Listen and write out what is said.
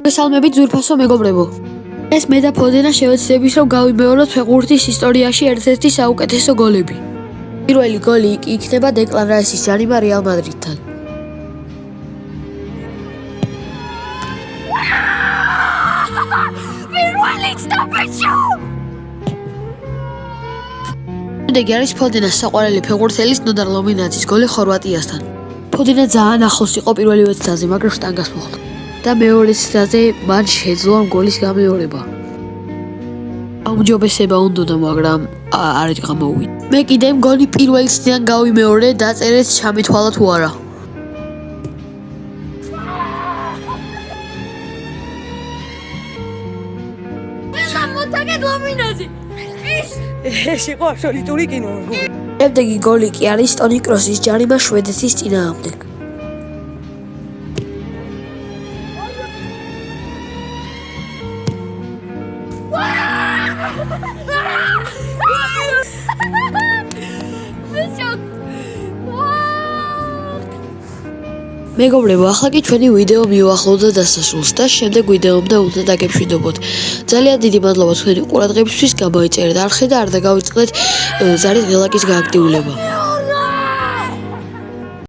მოგესალმებით ძვირფასო მეგობრებო. ეს მე და ფოდენა შევეცდებით რომ გავიმეოროთ ფეხბურთის ისტორიაში ერთ-ერთი საუკეთესო გოლები. პირველი გოლი იქნება დეკლან რაისის ჯარიმა რეალ მადრიდთან. შედეგი არის ფოდენას საყვარელი ფეხბურთელის ნოდარ ლომინაძის გოლი ხორვატიასთან. ფოდენა ძალიან ახლოს იყო პირველი ვეცდაზე, მაგრამ შტანგას მოხდა. და მეორე ცდაზე მან შეძლო ამ გოლის გამეორება. აუმჯობესება უნდოდა, მაგრამ არ გამოვიდა. მე კიდე იმ გოლი პირველი ცდიდან გავიმეორე, დაწერეთ ჩამითვალა თუ არა. გამოტაგეთ ლომინაზი. ეს იყო აბსოლუტური კინო. შემდეგი გოლი კი არის ტონი კროსის ჯარიმა შვედეთის წინააღმდეგ. მეგობრებო, ახლა კი ჩვენი ვიდეო მივახლოვდა დასასრულს და შემდეგ ვიდეომდე უნდა დაგეშვიდობოთ. ძალიან დიდი მადლობა თქვენი ყურადღებისთვის, გამოიწერეთ არხი და არ დაგავიწყდეთ ზარი ღილაკის გააქტიულება.